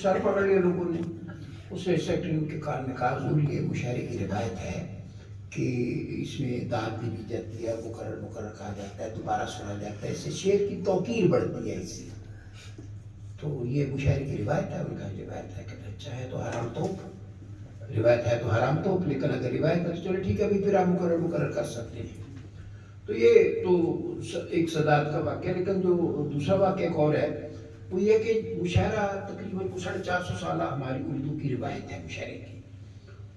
سر پکڑ لیا لوگوں نے. اس سیکرٹری کے کان میں کہا حضور یہ مشاعرے کی روایت ہے کہ اس میں داد بھی دی جاتی ہے, مقرر کہا جاتا ہے, دوبارہ سنا جاتا ہے, اس سے شعر کی توقیر بڑھتی ہے اس سے. تو یہ مشاعرے کی روایت ہے. ان کا روایت ہے کہ اچھا ہے تو حرام توپ, روایت ہے تو حرام توپ, لیکن اگر روایت ہے تو چلو ٹھیک ہے ابھی پھر آپ مقرر کر سکتے ہیں. تو یہ تو ایک صدارت کا واقعہ. لیکن جو دوسرا واقعہ ایک اور ہے وہ یہ کہ مشاعرہ تقریباً 450 سالہ ہماری اردو کی روایت ہے مشاعرے کی,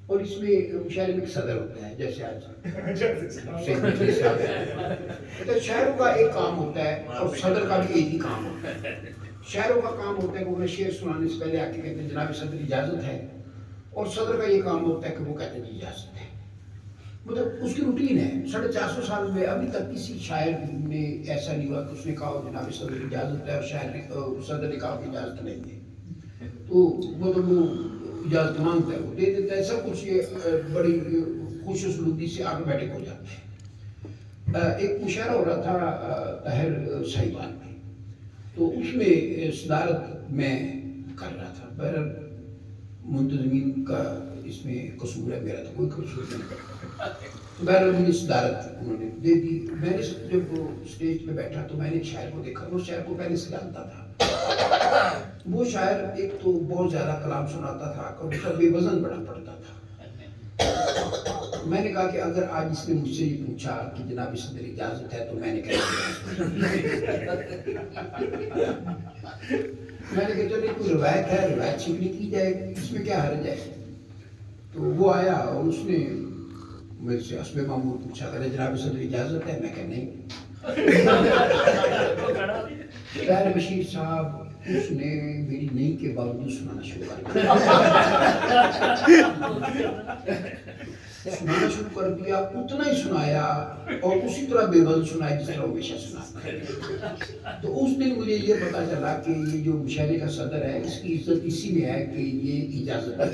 اور اس میں مشاعرے میں ایک صدر ہوتا ہے جیسے آج صاحب ہے. شاعروں کا ایک کام ہوتا ہے اور صدر کا بھی ایک ہی کام ہوتا ہے. شاعروں کا کام ہوتا ہے کہ وہ شعر سنانے سے پہلے آ کے کہتے ہیں جناب صدر اجازت ہے, اور صدر کا یہ کام ہوتا ہے کہ وہ کہتے ہیں جی اجازت ہے. مطلب اس کی روٹین ہے. 450 سال میں ابھی تک کسی شاعر نے ایسا نہیں ہوا کہ اس نے کہا جناب صدر کی اجازت ہے اور شاعر نے صدر نے کہا کہ اجازت نہیں ہے. تو مطلب وہ اجازت مانگتا ہے, وہ دے دیتا ہے. سب کچھ یہ بڑی خوش اسلوبی سے آٹومیٹک ہو جاتا ہے. ایک مشاعرہ ہو رہا تھا طاہر صاحبان میں, تو اس میں صدارت میں کر رہا تھا. بہرحال منتظمین کا اس میں قصور ہے, میرا تو کوئی قصور نہیں. بہرحال مجھے صدارت انہوں نے دے دی. میں نے جب وہ اسٹیج پہ بیٹھا تو میں نے ایک شاعر کو دیکھا. وہ شاعر کو پہلے سے جانتا تھا. وہ شاعر ایک تو بہت زیادہ کلام سناتا تھا اور اس کا بے وزن بڑا پڑتا تھا. میں نے کہا کہ اگر آج اس نے مجھ سے یہ پوچھا کہ جناب صدر اجازت ہے تو میں نے کہا میں نے کہا چلے کوئی روایت ہے, روایت چھپنی کی جائے, اس میں کیا حرج ہے. تو وہ آیا اور اس نے میرے سے حسب معمول پوچھا کہ جناب صدر اجازت ہے. میں کہا نہیں. طاہر بشیر صاحب اس نے میری نہیں کے باوجود سنانا شروع کر دیا. سنانا شروع کر دیا, اتنا ہی سنایا اور اسی طرح بے وزن سنایا جس طرح ہمیشہ سناتا ہے. تو اس دن مجھے یہ پتا چلا کہ یہ جو مشاعرے کا صدر ہے اس کی عزت اسی میں ہے کہ یہ اجازت ہے.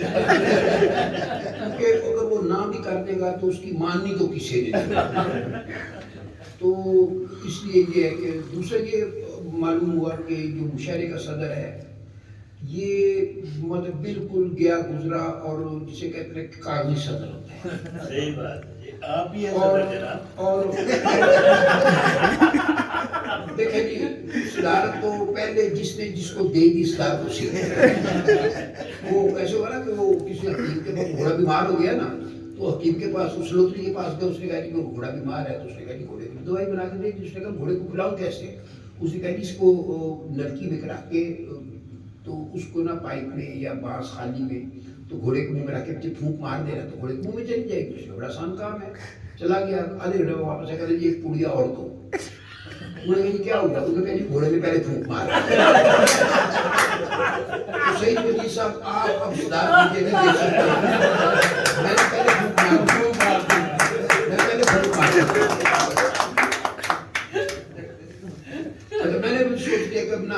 کیونکہ اگر وہ نہ بھی کر دے گا تو اس کی ماننی تو کسی نے نہیں. تو اس لیے یہ ہے کہ دوسرا یہ معلوم ہوا کہ جو مشاعرے کا صدر ہے یہ مطلب بالکل گیا گزرا اور جسے کہتے ہیں کاغذی صدر ہوتا ہے. صحیح بات ہے, آپ ہی ہیں صدر جناب. اور دیکھیں جی, صدارت تو پہلے جس نے جس کو دے دی صدارت اسی وہ ایسے ہوا نا کہ وہ کسی حکیم کے پاس گھوڑا بیمار ہو گیا نا, تو حکیم کے پاس اس لوتری کے پاس گیا. اس نے کہا کہ وہ گھوڑا بیمار ہے. تو اس نے کہا کہ گھوڑے کی دوائی بنا کے دے دی. اس نے کہا گھوڑے کو کھلاؤں کیسے. اس نے کہا کہ اس کو لڑکی میں کرا کے تو اس کو نا پائپ میں یا بانس خالی میں تو گھوڑے کو منہ میں رکھ کے پھونک مار دے رہا تو گھوڑے کو منہ میں چلی جائے گی. اس میں بڑا آسان کام ہے. چلا گیا, آدھے گھنٹے میں واپس آیا, جی ایک پوڑیا اور دو. انہوں نے کہا کیا ہوگا. انہوں نے کہا جی گھوڑے میں پہلے پھونک مار. تو سعید وزیر صاحب آپ اب صدارت مجھے نہیں دے سکتے. میں نے پہلے پھونک مار, میں پہلے پھونک مار. میں نے بھی سوچ لیا کہ اپنا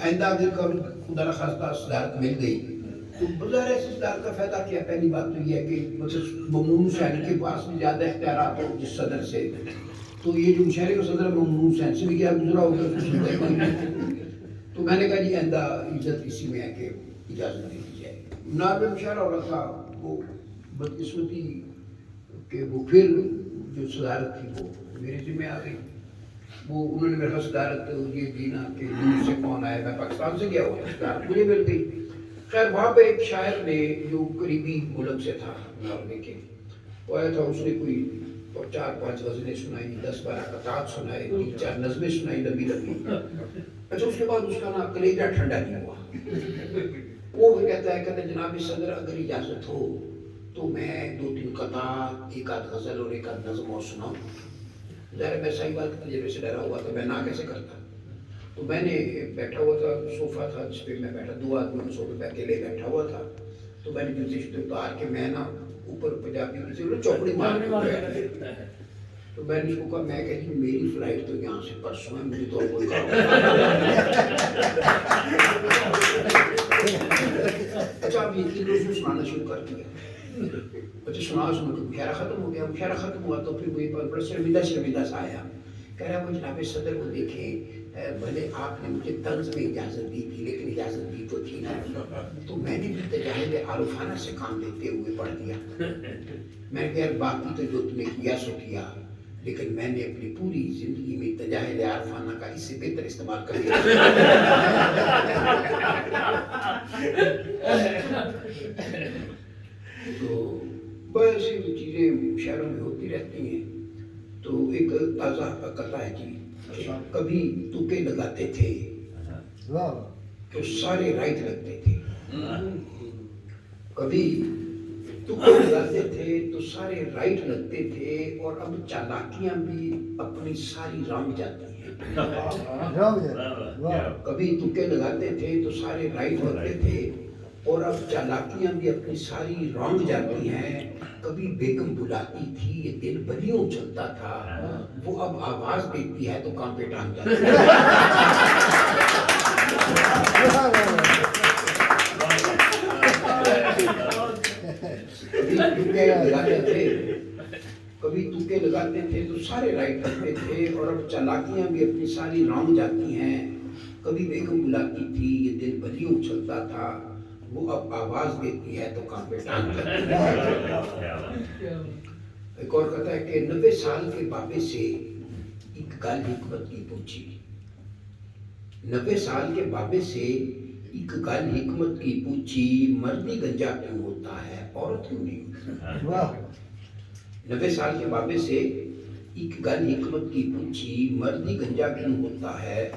آئندہ اگر کبھی خدا نخواستہ صدارت مل گئی تو بظاہر ایسی صدارت کا فائدہ کیا. پہلی بات تو یہ ہے کہ مطلب ممنون حسین کے پاس بھی زیادہ اختیارات ہو جس صدر سے. تو یہ جو مشاعرے کا صدر ہے ممنون حسین سے بھی کیا گزرا ہوگا. تو میں نے کہا جی آئندہ عزت اسی میں ہے کہ اجازت دے دی جائے. نائب مشاعرہ ہو رہا تھا, وہ بدقسمتی کہ وہ پھر جو صدارت تھی وہ میرے ذمہ آ گئی. وہ انہوں نے میرا صدارت یہ دی نا کہ دور سے کون آیا. میں پاکستان سے گیا ہوا, صدارت مجھے مل گئی. خیر وہاں پہ ایک شاعر نے جو قریبی ملک سے تھا نارمے کے, وہ آیا تھا. اس نے کوئی 4-5 غزلیں سنائی, 10-12 قطعات سنائے, 3-4 نظمیں سنائی لمبی لمبی. اچھا اس کے بعد اس کا نا کلیجہ ٹھنڈا نہیں ہوا. وہ کہتا ہے جناب صدر اگر اجازت ہو تو میں 2-3 قطعات, 1-8 غزل اور 1-8 نظم اور سناؤں. ظاہر میں صحیح بات کے تجربے سے ڈرا ہوا تھا, میں نہ کیسے کرتا. تو میں نے بیٹھا ہوا تھا, صوفہ تھا جس پہ میں بیٹھا, 2 آدمی صوفے پہ اکیلے بیٹھا ہوا تھا. تو میں نے جوتے شوتے اتار کے میں نا اوپر پنجابی کسی نے چوپڑی مار کے, تو میں نے اس کو کہا, میں کہ جی میری فلائٹ تو یہاں سے پرسوں ہے, مجھے تو کوئی کام. اچھا آپ یقین روز سنانا شروع کر دیا. اچھا سنا کے مشاعرہ ختم ہو گیا. مشاعرہ ختم ہوا تو پھر وہی پر بڑا شرمندہ سا آیا. کہہ رہا وہ جناب صدر کو دیکھیں بھلے آپ نے مجھے طنز میں اجازت دی تھی لیکن اجازت دی تو تھی نا، تو میں نے بھی تجاہل عارفانہ سے کام لیتے ہوئے پڑھ دیا. میں کہ یار باقی تو جو تم نے کیا سو کیا، لیکن میں نے اپنی پوری زندگی میں تجاہل عارفانہ کا اس سے بہتر استعمال کر لیا. تو بہت سی چیزیں شہروں میں ہوتی رہتی ہیں. تو ایک تازہ قطع ہے جی، کبھی تکے لگاتے تھے تو سارے رائٹ لگتے تھے، کبھی تکے لگاتے تھے تو سارے رائٹ لگتے تھے، اور اب چالاکیاں بھی اپنی ساری رنگ جاتی ہیں. کبھی تکے لگاتے تھے تو سارے رائٹ لگتے تھے، اور اب چالاکیاں بھی اپنی ساری رنگ جاتی ہیں. کبھی بیگم بلاتی تھی یہ دل بلیوں چلتا تھا، وہ اب آواز دیتی ہے تو کام پہ ٹانگ جاتی ہے. کبھی تکے لگاتے تھے تو سارے رائٹ کرتے تھے، اور اب چالاکیاں بھی اپنی ساری رنگ جاتی ہیں. کبھی بیگم بلاتی تھی یہ دل بلیوں چلتا تھا، وہ اب آواز دیتی ہے تو کام پہ ٹانگ جاتی ہے. ایک اور کہتا ہے کہ 90 سال کے بابے سے ایک گل حکمت کی پوچھی. 90 سال کے بابے سے ایک گل حکمت کی پوچھی، مردی گنجا کیوں ہوتا ہے عورت کیوں نہیں ہوتی. 90 سال کے بابے سے ایک گل حکمت کی پوچھی، مردی گنجا کیوں ہوتا ہے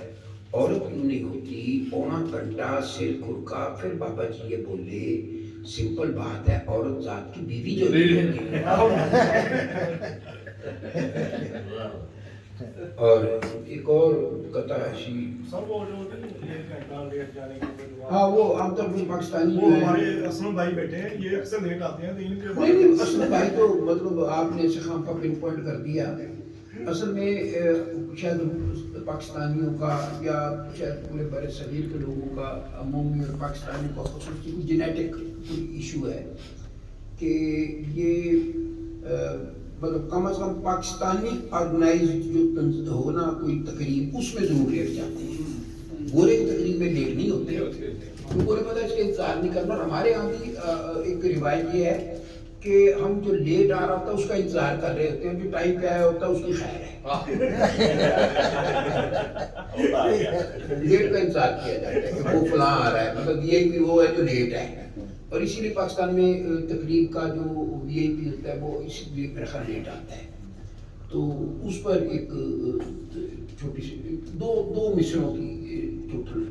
عورت کیوں نہیں ہوتی. پونا گھنٹہ سر کھرکا، پھر بابا جی یہ بولے سمپل بات ہے، عورت ذات کی بیوی جو نہیں ہوتی. اور ایک اور قطع ایسی، ہاں وہ عام طور پر پاکستانی وہ ہمارے اسلم بھائی بیٹھے ہیں، یہ اکثر لیٹ آتے ہیں تو ان کے نہیں اسلم بھائی تو مطلب آپ نے سخام کا پن پوائنٹ کر دیا. اصل میں شاید پاکستانیوں کا یا شاید پورے بر صغیر کے لوگوں کا عمومی اور پاکستانیوں کا خصوصی کوئی جینیٹک کوئی ایشو ہے کہ یہ مطلب کم از کم پاکستانی آرگنائز جو ہو نا کوئی تقریب اس میں ضرور لیٹ جاتے ہیں. گورے کی تقریب میں لیٹ نہیں ہوتے، گورے پتہ اس کا انتظار نہیں کرنا. اور ہمارے یہاں بھی ایک روایت یہ ہے کہ ہم جو لیٹ آ رہا ہوتا ہے اس کا انتظار کر رہے ہوتے ہیں، جو ٹائم پہ آیا ہوتا ہے اس کی خیر ہے. لیٹ کا انتظار کیا جاتا ہے کہ وہ فلاں آ رہا ہے، مطلب وی آئی پی وہ ہے جو لیٹ ہے. اور اسی لیے پاکستان میں تقریب کا جو وی آئی پی ہوتا ہے وہ اسی لیے میرا خیال لیٹ آتا ہے. تو اس پر ایک چھوٹی سی دو مصروں کی ٹوٹل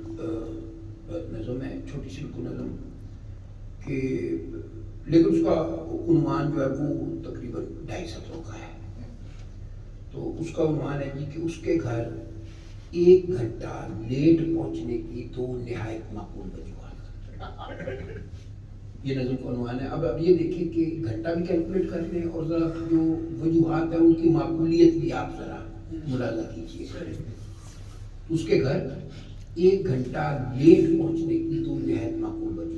نظم ہے، چھوٹی سی نظم کہ لیکن اس کا عنوان جو ہے وہ تقریباً 2.5 سطروں کا ہے. تو اس کا عنوان ہے جی کہ اس کے گھر 1 گھنٹہ لیٹ پہنچنے کی 2 نہایت معقول وجوہات. یہ نظم کا عنوان ہے. اب یہ دیکھیں کہ گھنٹہ بھی کیلکولیٹ کر لیں اور ذرا جو وجوہات ہیں ان کی معقولیت بھی آپ ذرا ملاحظہ کیجیے. اس کے گھر 1 گھنٹہ لیٹ پہنچنے کی 2 نہایت معقول وجوہات.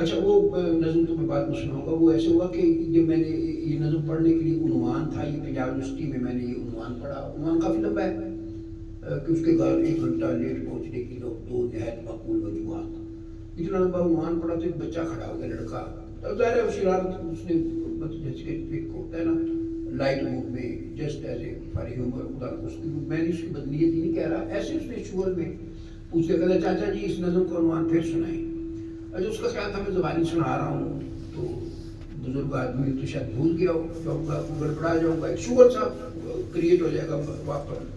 اچھا وہ نظم تو میں بعد میں سناؤں گا. وہ ایسے ہوا کہ جب میں نے یہ نظم پڑھنے کے لیے عنوان تھا، یہ پنجاب یونیورسٹی میں نے یہ عنوان پڑھا. عنوان کافی لمبا ہے کہ اس کے گھر 1 گھنٹہ لیٹ پہنچنے کی 2 نہایت معقول وجوہات. اتنا لمبا عنوان پڑھا تو ایک بچہ کھڑا ہو گیا، لڑکا. ظاہر ہے وہ شرارت اس نے مطلب جیسے کہ ایک ہوتا ہے نا لائٹ موڈ میں just as a for humour خدا اس کی میں نے اس کی بدنیت ہی نہیں کہہ رہا، ایسے اس نے شور میں پوچھ کے کہا چاچا جی اس نظم کا عنوان پھر سنائیں. اچھا اس کا خیال تھا میں زبانی سنا رہا ہوں تو بزرگ آدمی تو شاید بھول گیا جاؤں گا، گڑبڑا جاؤں گا، ایک شور سا کریٹ ہو جائے گا واپس.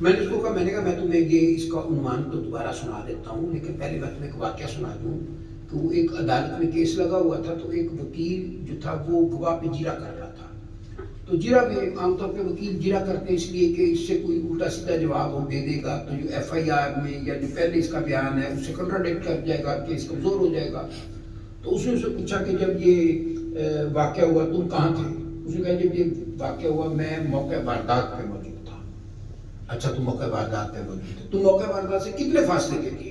میں نے اس کو کہا، میں نے کہا میں تمہیں یہ اس کا عنوان تو دوبارہ سنا دیتا ہوں، لیکن پہلے میں تمہیں ایک واقعہ سنا دوں کہ وہ ایک عدالت میں کیس لگا ہوا تھا. تو ایک وکیل جو تھا وہ گواہ پہ جیرا کر رہا تھا. تو جیرا میں عام طور پہ وکیل جیرا کرتے ہیں اس لیے کہ اس سے کوئی الٹا سیدھا جواب وہ دے دے گا تو جو ایف آئی آر میں یا جو پہلے اس کا بیان ہے اس سے کنٹراڈکٹ کر جائے گا، کیس کمزور ہو جائے گا. تو اس نے اسے پوچھا کہ جب یہ واقعہ ہوا تم کہاں تھے؟ اس نے کہا جب یہ واقعہ ہوا میں موقع واردات پہ موجود تھا. اچھا تم موقع واردات پہ موجود تھے، تم موقع واردات سے کتنے فاصلے پہ تھے؟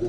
2